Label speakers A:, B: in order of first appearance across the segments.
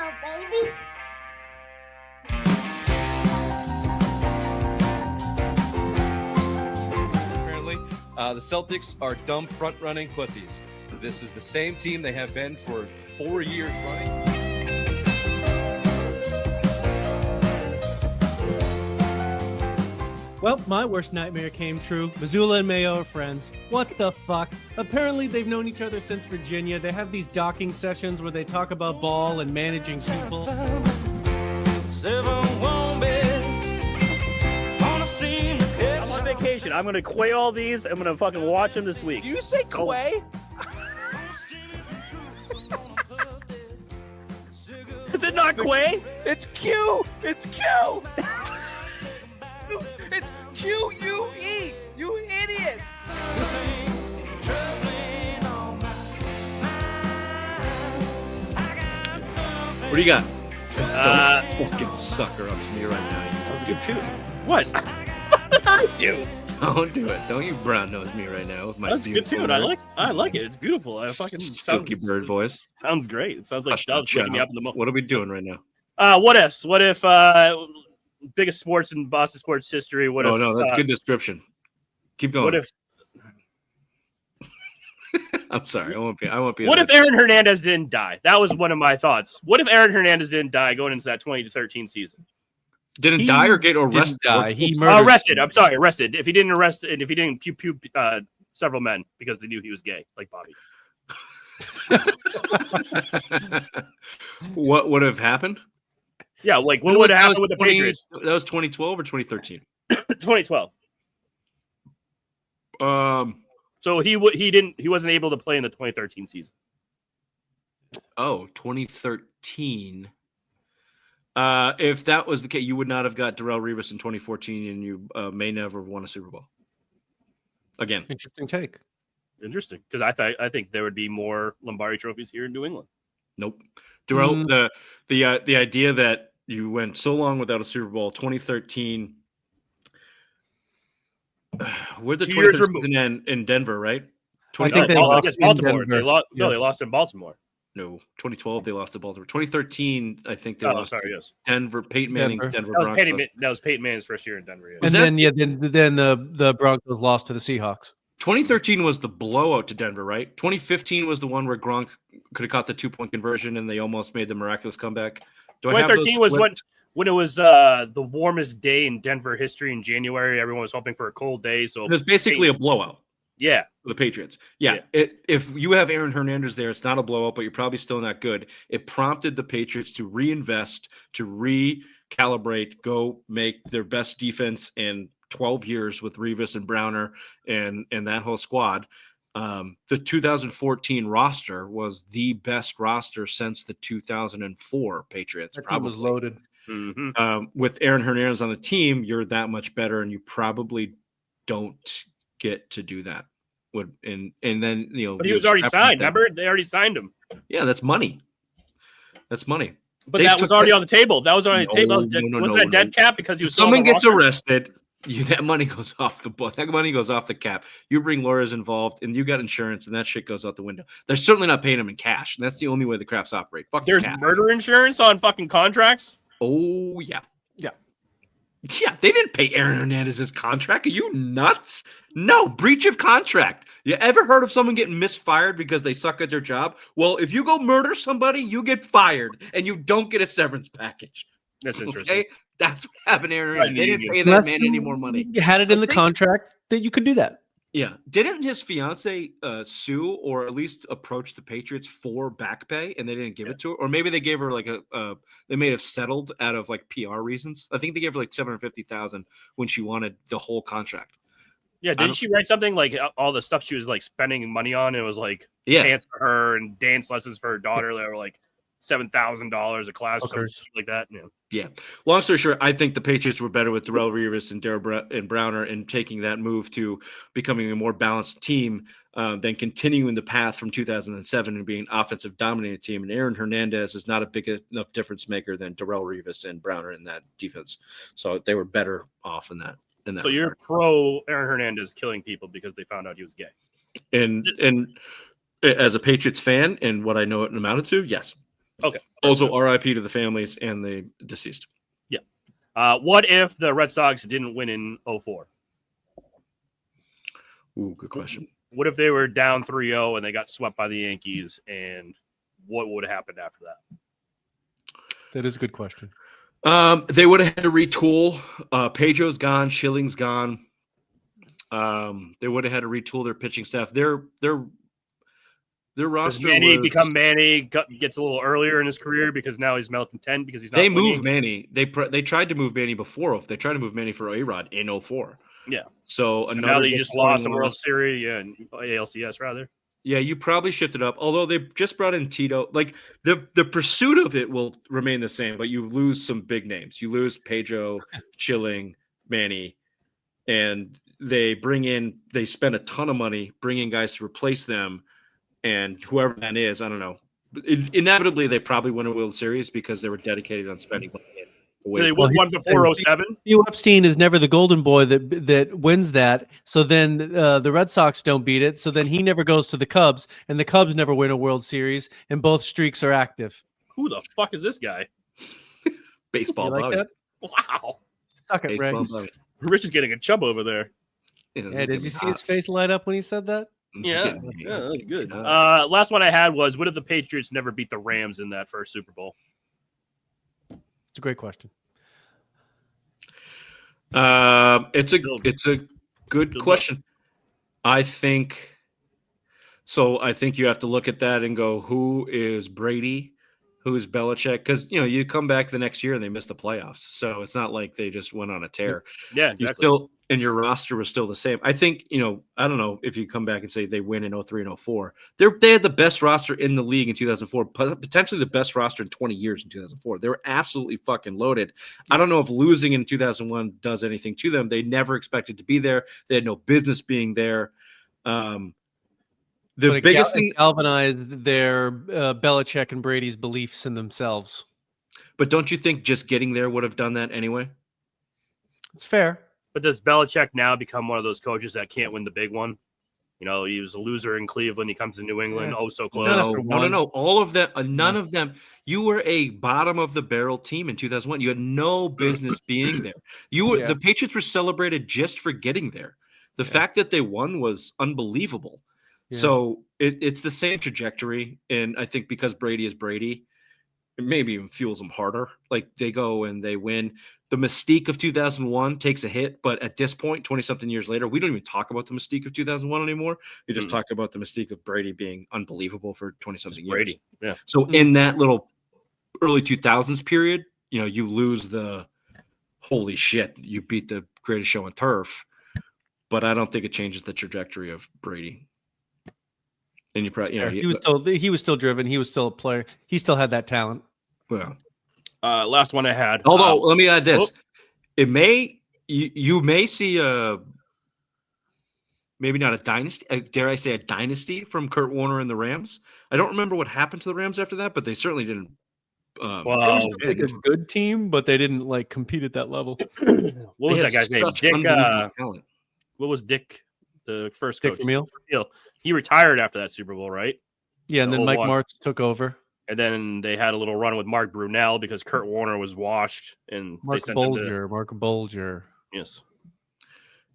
A: little babies.
B: Apparently, the Celtics are dumb front-running pussies. This is the same team they have been for 4 years running.
C: Well, my worst nightmare came true. Missoula and Mayo are friends. What the fuck? Apparently, they've known each other since Virginia. They have these docking sessions where they talk about ball and managing people.
D: I'm on vacation. I'm going to quay all these. I'm going to fucking watch them this week.
E: Do you say quay?
D: Is it not quay?
E: It's Q. It's Q. It's Q-U-E. You idiot.
B: What do you got? Don't fucking sucker up to me right now.
D: That was a good tune. What? What did I do?
B: Don't do it. Don't you brown nose me right now with my
D: That's a good tune. I like it. It's beautiful. I fucking
B: silky bird voice.
D: Sounds great. It sounds like doves waking me up in the morning.
B: What are we doing right now?
D: What ifs? What if biggest sports in Boston sports history? What if?
B: Oh no, that's a good description. Keep going.
D: What if?
B: I'm sorry. I won't be.
D: What if Aaron Hernandez didn't die? That was one of my thoughts. What if Aaron Hernandez didn't die going into that 2013 season?
B: Didn't die or get arrested?
C: He
D: arrested. I'm sorry, arrested. If he didn't arrest, and if he didn't pew several men because they knew he was gay, like Bobby.
B: What would have happened?
D: Yeah, like what would have happened with the Patriots?
B: That was 2012 or 2013.
D: 2012. So he wasn't able to play in the 2013 season.
B: Oh, 2013. If that was the case, you would not have got Darrelle Revis in 2014, and you may never have won a Super Bowl. Again,
C: Interesting take.
D: Interesting, because I think there would be more Lombardi trophies here in New England.
B: Nope. Darrelle, the idea that you went so long without a Super Bowl, 2013. Where'd the 2013 end in Denver, right?
C: I think they lost in
D: Baltimore.
C: Denver.
D: They lost in Baltimore.
B: No, 2012 they lost to Baltimore. 2013, I think they lost to Denver. Peyton Manning's Denver Broncos.
D: That was Peyton Manning's first year in Denver. Yeah.
C: And then the Broncos lost to the Seahawks.
B: 2013 was the blowout to Denver, right? 2015 was the one where Gronk could have caught the 2-point conversion and they almost made the miraculous comeback.
D: 2013 was when it was the warmest day in Denver history in January. Everyone was hoping for a cold day, so
B: it was basically a blowout.
D: Yeah,
B: for the Patriots. Yeah. If you have Aaron Hernandez there, it's not a blowout, but you're probably still not good. It prompted the Patriots to reinvest, to recalibrate, go make their best defense in 12 years with Revis and Browner and that whole squad. The 2014 roster was the best roster since the 2004 Patriots.
C: That team was loaded.
B: Mm-hmm. With Aaron Hernandez on the team, you're that much better, and you probably don't get to do that. And then
D: but he was already signed. Remember, they already signed him.
B: Yeah, that's money. That's money.
D: But that was already on the table. That was already on the table. Wasn't that dead cap because he was?
B: Someone gets arrested. That money goes off the book. That money goes off the cap. You bring lawyers involved, and you got insurance, and that shit goes out the window. They're certainly not paying them in cash, and that's the only way the crafts operate.
D: There's murder insurance on fucking contracts.
B: Oh yeah. Yeah, they didn't pay Aaron Hernandez's contract. Are you nuts? No, breach of contract. You ever heard of someone getting misfired because they suck at their job? Well, if you go murder somebody, you get fired, and you don't get a severance package.
D: That's interesting.
B: Okay? That's what happened to Aaron Hernandez. They didn't pay that man any more money.
C: You had it in the contract that you could do that.
B: Yeah. Didn't his fiance sue or at least approach the Patriots for back pay and they didn't give it to her? Or maybe they gave her like they may have settled out of like PR reasons. I think they gave her like $750,000 when she wanted the whole contract.
D: Yeah. Didn't she write something like all the stuff she was like spending money on? It was like pants for her and dance lessons for her daughter that were like $7,000 a class or something like that.
B: Yeah. Long story short, I think the Patriots were better with Darrelle Revis and Browner and taking that move to becoming a more balanced team than continuing the path from 2007 and being an offensive dominated team. And Aaron Hernandez is not a big enough difference maker than Darrelle Revis and Browner in that defense. So they were better off in that.
D: So you're pro Aaron Hernandez killing people because they found out he was gay.
B: And as a Patriots fan and what I know it amounted to, yes.
D: Okay.
B: Also, R.I.P. to the families and the deceased.
D: Yeah. What if the Red Sox didn't win in 04?
B: Ooh, good question.
D: What if they were down 3-0 and they got swept by the Yankees? And what would have happened after that?
C: That is a good question.
B: They would have had to retool. Pedro's gone. Schilling's gone. They would have had to retool their pitching staff. Their roster.
D: Does Manny become Manny? Gets a little earlier in his career because now he's malcontent because he's not.
B: They
D: winning.
B: moved Manny. They tried to move Manny before. They tried to move Manny for A-Rod in 04.
D: Yeah.
B: So
D: now they just lost the World Series, and ALCS rather.
B: Yeah, you probably shifted up. Although they just brought in Tito. Like the pursuit of it will remain the same, but you lose some big names. You lose Pedro, Schilling, Manny, and they spend a ton of money bringing guys to replace them, and whoever that is, I don't know. Inevitably, they probably win a World Series because they were dedicated on spending money.
D: They won before 07.
C: Hugh Epstein is never the golden boy that wins that. So then the Red Sox don't beat it. So then he never goes to the Cubs, and the Cubs never win a World Series, and both streaks are active.
D: Who the fuck is this guy?
B: Baseball
C: like that?
D: Wow.
C: Suck it, Ray.
D: Rich is getting a chub over there.
C: Yeah, did you see his face light up when he said that?
D: Yeah, that's good. Last one I had was, what if the Patriots never beat the Rams in that first Super Bowl?
C: It's a great question.
B: It's a good question. I think you have to look at that and go, who is Brady? Who is Belichick? Because you come back the next year and they missed the playoffs, so it's not like they just went on a tear.
D: Yeah, exactly.
B: And your roster was still the same. I think I don't know if you come back and say they win in 03 and 04. They had the best roster in the league in 2004, potentially the best roster in 20 years in 2004. They were absolutely fucking loaded. I don't know if losing in 2001 does anything to them. They never expected to be there. They had no business being there. The biggest thing
C: galvanized their Belichick and Brady's beliefs in themselves.
B: But don't you think just getting there would have done that anyway?
C: It's fair.
D: But does Belichick now become one of those coaches that can't win the big one? He was a loser in Cleveland. He comes to New England. Yeah. Oh, so close.
B: No. All of that, none of them. You were a bottom of the barrel team in 2001. You had no business being there. The Patriots were celebrated just for getting there. The fact that they won was unbelievable. Yeah. So it's the same trajectory. And I think because Brady is Brady, it maybe even fuels them harder. Like they go and they win. The mystique of 2001 takes a hit, but at this point, 20-something years later, we don't even talk about the mystique of 2001 anymore. We just talk about the mystique of Brady being unbelievable for 20-something years.
D: Brady, yeah.
B: So in that little early 2000s period, you lose the holy shit, you beat the greatest show on turf, but I don't think it changes the trajectory of Brady. And you probably,
C: he was still driven. He was still a player. He still had that talent.
B: Well.
D: Last one I had.
B: Although, let me add this: you may see maybe not a dynasty. Dare I say a dynasty from Kurt Warner and the Rams? I don't remember what happened to the Rams after that, but they certainly didn't.
C: It was a good team, but they didn't compete at that level.
D: What was that guy's name? Dick. What was Dick? The first coach.
C: Dick Vermeil?
D: He retired after that Super Bowl, right?
C: Yeah, and then Mike Martz took over.
D: And then they had a little run with Mark Brunell because Kurt Warner was washed, and
C: Mark Bulger.
D: Yes.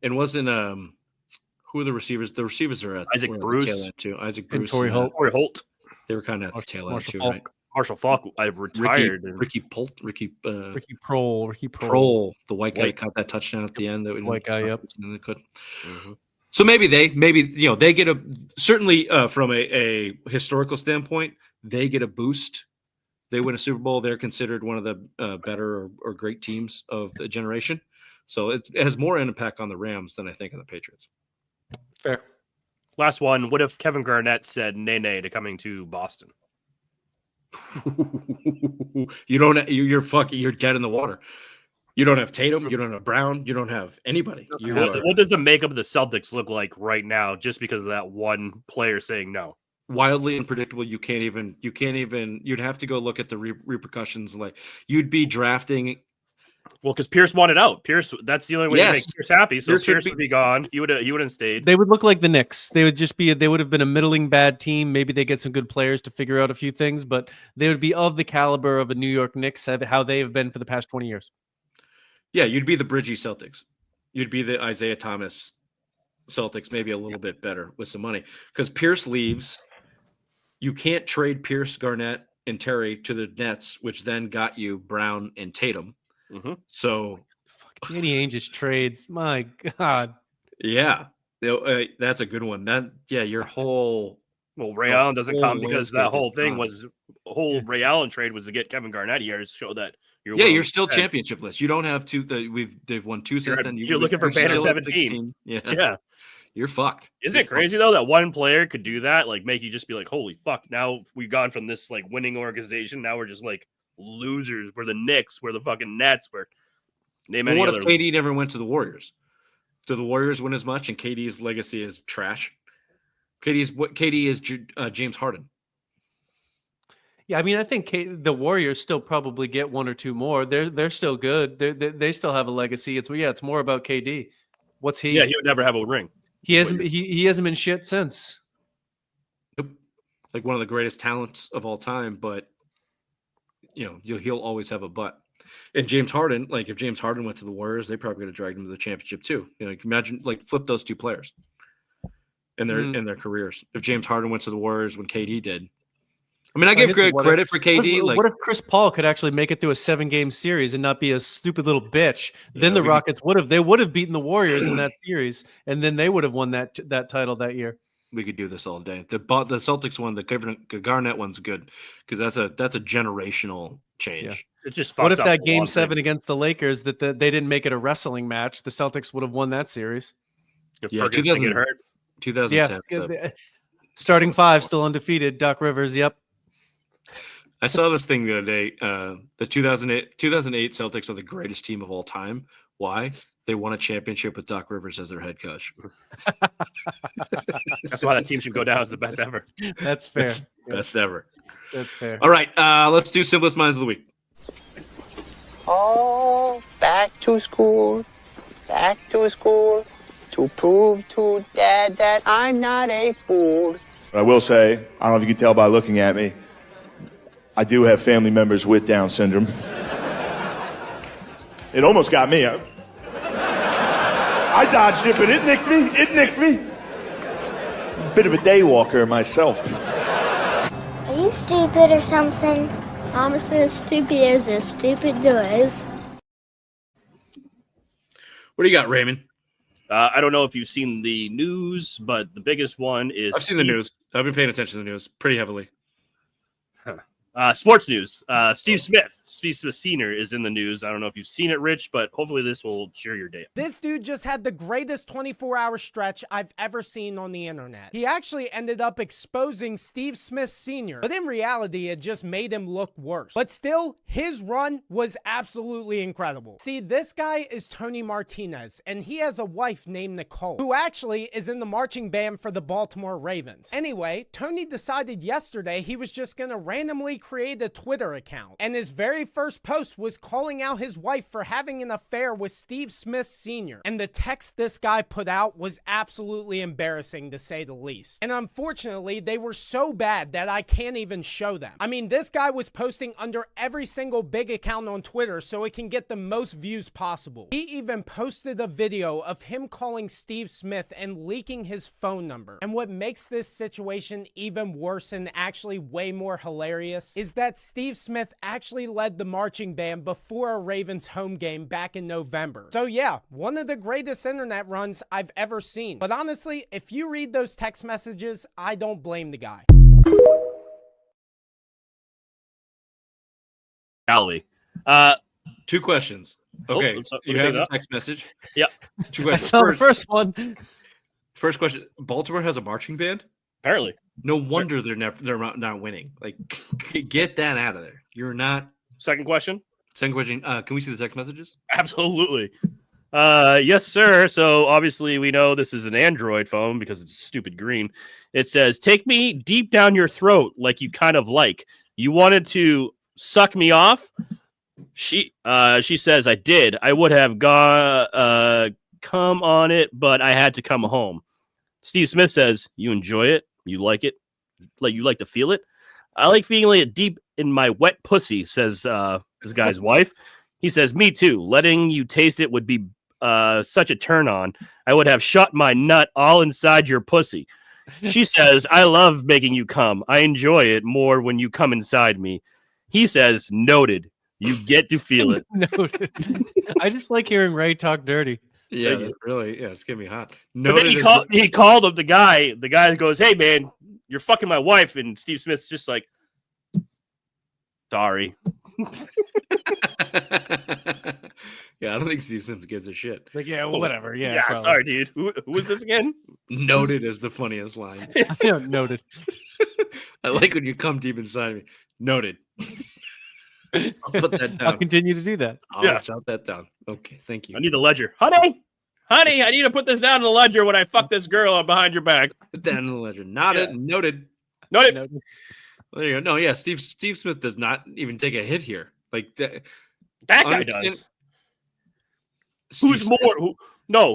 B: And wasn't who are the receivers? The receivers are at
D: Isaac Bruce
B: too. Isaac Bruce
C: and Torrey Holt.
B: They were kind of at the tail end too, right?
D: Marshall Falk, I've retired.
B: Ricky
C: Prohl,
B: the white guy caught that touchdown at the end. That
C: white guy, yep.
B: So maybe they get certainly from a historical standpoint, they get a boost. They win a Super Bowl. They're considered one of the better or great teams of the generation. So it has more impact on the Rams than I think on the Patriots.
C: Fair.
D: Last one. What if Kevin Garnett said nay to coming to Boston?
B: You're dead in the water. You don't have Tatum. You don't have Brown. You don't have anybody.
D: What does the makeup of the Celtics look like right now just because of that one player saying no?
B: Wildly unpredictable. You'd have to go look at the repercussions. Like you'd be drafting
D: Well, because Pierce wanted out. Pierce, that's the only way to make Pierce happy. So Pierce would be gone. He wouldn't stayed.
C: They would look like the Knicks. They would have been a middling bad team. Maybe they get some good players to figure out a few things, but they would be of the caliber of a New York Knicks, how they have been for the past 20 years.
B: Yeah, you'd be the Bridgie Celtics. You'd be the Isaiah Thomas Celtics, maybe a little bit better with some money. Because Pierce leaves. You can't trade Pierce, Garnett, and Terry to the Nets, which then got you Brown and Tatum.
D: Mm-hmm.
B: So
C: Danny Ainge's trades, my God.
B: Yeah, that's a good one. Your whole
D: Ray Allen doesn't come because that whole thing was Ray Allen trade was to get Kevin Garnett here to show that you're
B: still championship list. You don't have two. They've won two since then.
D: You're looking for Banner 17.
B: Yeah, you're fucked.
D: Isn't it crazy though that one player could do that? Like make you just be like, holy fuck! Now we've gone from this like winning organization. Now we're just like losers. We're the Knicks. We're the fucking Nets. What if
B: KD never went to the Warriors? Do the Warriors win as much, and KD's legacy is trash? KD is James Harden.
C: Yeah, I mean, I think the Warriors still probably get one or two more. They're still good. They still have a legacy. It's more about KD. What's he?
D: Yeah, he would never have a ring.
C: He hasn't been shit since.
B: Nope. Like one of the greatest talents of all time, but he'll always have a butt. And James Harden, like if James Harden went to the Warriors, they probably could have dragged him to the championship too. Imagine flip those two players in their careers. If James Harden went to the Warriors when KD did, I mean, I give great credit for KD.
C: What if Chris Paul could actually make it through a 7-game series and not be a stupid little bitch? Then the Rockets would have beaten the Warriors in that series, and then they would have won that title that year.
B: We could do this all day. The Celtics one, the Garnett one's good because that's a generational change.
C: Yeah.
D: It just
C: what if that Game 7 against the Lakers they didn't make it a wrestling match? The Celtics would have won that series.
D: Yeah, 2010.
C: Yes, starting 5 still undefeated. Doc Rivers. Yep.
B: I saw this thing the other day. The 2008 Celtics are the greatest team of all time. Why? They won a championship with Doc Rivers as their head coach.
D: That's why that team should go down as the best ever.
C: That's fair.
B: Best ever.
C: That's fair.
B: All right, let's do Simplest Minds of the Week.
A: Oh, back to school to prove to Dad that I'm not a fool.
F: I will say, I don't know if you can tell by looking at me, I do have family members with Down syndrome. It almost got me. I dodged it, but it nicked me. Bit of a day walker myself.
G: Are you stupid or something? I'm as stupid as stupid does.
B: What do you got, Raymond?
D: I don't know if you've seen the news, but the biggest one is...
B: I've seen the news. I've been paying attention to the news pretty heavily.
D: Sports news. Steve Smith Senior is in the news. I don't know if you've seen it, Rich, but hopefully this will cheer your day.
H: This dude just had the greatest 24-hour stretch I've ever seen on the internet. He actually ended up exposing Steve Smith Sr., but in reality, it just made him look worse. But still, his run was absolutely incredible. See, this guy is Tony Martinez, and he has a wife named Nicole, who actually is in the marching band for the Baltimore Ravens. Anyway, Tony decided yesterday he was just gonna randomly create a Twitter account, and his very first post was calling out his wife for having an affair with Steve Smith Sr. And the text this guy put out was absolutely embarrassing, to say the least. And unfortunately, they were so bad that I can't even show them. I mean, this guy was posting under every single big account on Twitter so it can get the most views possible. He even posted a video of him calling Steve Smith and leaking his phone number. And what makes this situation even worse and actually way more hilarious is that Steve Smith actually led the marching band before a Ravens home game back in November. So yeah, one of the greatest internet runs I've ever seen. But honestly, if you read those text messages, I don't blame the guy.
D: Golly.
B: Two questions. Okay, you have the text message?
D: Yep.
B: Two questions.
C: I saw the first one.
B: First question, Baltimore has a marching band?
D: Apparently.
B: No wonder they're not winning. Like, get that out of there. You're not.
D: Second question.
B: Can we see the text messages?
D: Absolutely. Yes, sir. So obviously we know this is an Android phone because it's stupid green. It says, "Take me deep down your throat like you kind of like. You wanted to suck me off? She says, I did. I would have come on it, but I had to come home. Steve Smith says, you enjoy it? You like it? Like you like to feel it? I like feeling it deep in my wet pussy, says this guy's wife. He says, me too. Letting you taste it would be such a turn on. I would have shot my nut all inside your pussy. She says, I love making you come. I enjoy it more when you come inside me. He says, noted. You get to feel it.
C: Noted. I just like hearing Ray talk dirty.
B: Yeah, that's really, it's gonna be hot.
D: But then he called up the guy. The guy goes, hey man, you're fucking my wife. And Steve Smith's just like, sorry.
B: Yeah, I don't think Steve Smith gives a shit.
C: Like, yeah, well, whatever. Yeah,
D: sorry, dude. Who is this again?
B: Noted is the funniest line.
C: Yeah, noted.
B: I like when you come deep inside me. Noted. I'll put that down.
C: I'll continue to do that.
B: I'll jot that down. Okay, thank you.
D: I need a ledger. Honey, I need to put this down in the ledger when I fuck this girl behind your back.
B: Put that in the ledger. Noted. Noted.
D: Noted.
B: There you go. No, yeah, Steve Smith does not even take a hit here. Like that
D: guy does. Who's more?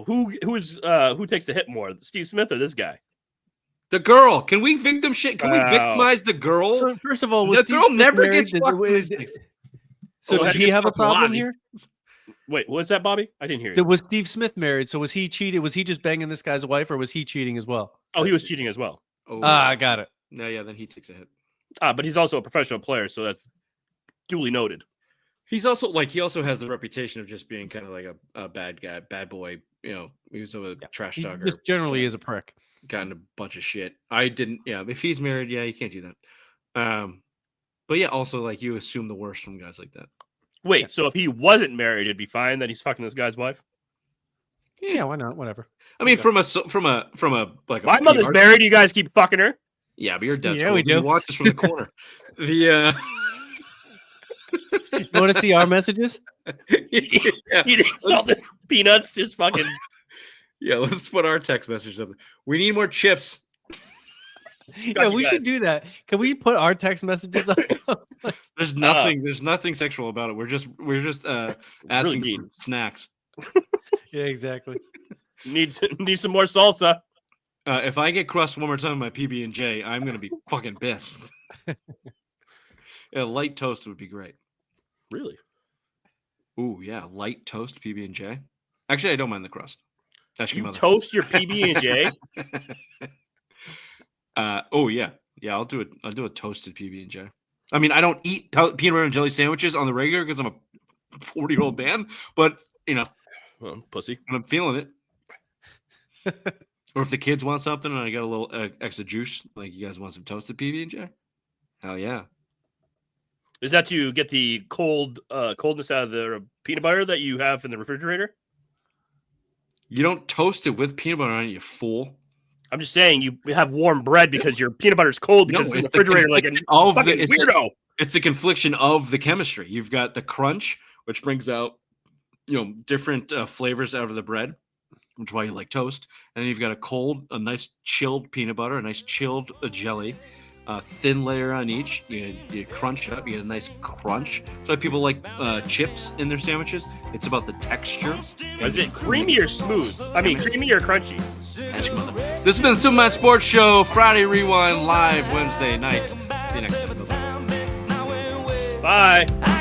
D: Who takes the hit more? Steve Smith or this guy?
B: The girl. Can we victim shit? Can we victimize the girl?
C: So first of all,
B: the
C: Steve
B: girl
C: Smith
B: never
C: married?
B: gets fucked.
C: So did he have a problem here?
D: Wait, what's that, Bobby? I didn't hear you.
C: Was Steve Smith married? So was he cheating? Was he just banging this guy's wife, or was he cheating as well?
D: Oh, he was cheating as well.
B: Oh,
C: I got it.
B: No, yeah, then he takes a hit.
D: But he's also a professional player, so that's duly noted.
B: He also has the reputation of just being kind of like a bad guy, bad boy. You know, he was a trash talker.
C: Just generally is a prick.
B: Gotten a bunch of shit. I didn't. Yeah, if he's married, yeah, you can't do that. But yeah, also like you assume the worst from guys like that.
D: Wait, so if he wasn't married, it'd be fine that he's fucking this guy's wife?
C: Yeah, why not? Whatever.
B: I mean, from a like
D: my mother's married. You guys keep fucking her.
B: Yeah, but you're dead.
C: Yeah, we do.
B: You watch this from the corner. You
C: want to see our messages?
D: Eating salted peanuts, just fucking.
B: Yeah, let's put our text message up. We need more chips.
C: Yeah, we should do that. Can we put our text messages up?
B: There's nothing sexual about it. We're just asking
D: really
B: for snacks.
C: Yeah, exactly.
D: Need some more salsa.
B: If I get crushed one more time in my PB&J, I'm gonna be fucking pissed. A light toast would be great.
D: Really?
B: Ooh, yeah, light toast PB&J. Actually, I don't mind the crust.
D: You toast your PB&J?
B: Oh yeah, I'll do it. I'll do a toasted PB&J. I mean, I don't eat peanut butter and jelly sandwiches on the regular because I'm a 40-year-old man. But
D: pussy,
B: and I'm feeling it. Or if the kids want something and I got a little extra juice, like you guys want some toasted PB&J? Hell yeah!
D: Is that to get the coldness out of the peanut butter that you have in the refrigerator?
B: You don't toast it with peanut butter on it, you fool.
D: I'm just saying you have warm bread because your peanut butter's cold because it's in the refrigerator like a fucking weirdo.
B: It's the confliction of the chemistry. You've got the crunch, which brings out different flavors out of the bread, which is why you like toast. And then you've got a nice chilled peanut butter, a nice chilled jelly, a thin layer on each. You crunch it up. You get a nice crunch. That's why people like chips in their sandwiches. It's about the texture.
D: Is it creamy or smooth? I mean, creamy or crunchy?
B: This has been the Superman Sports Show, Friday Rewind, live Wednesday night. See you next time.
D: Bye.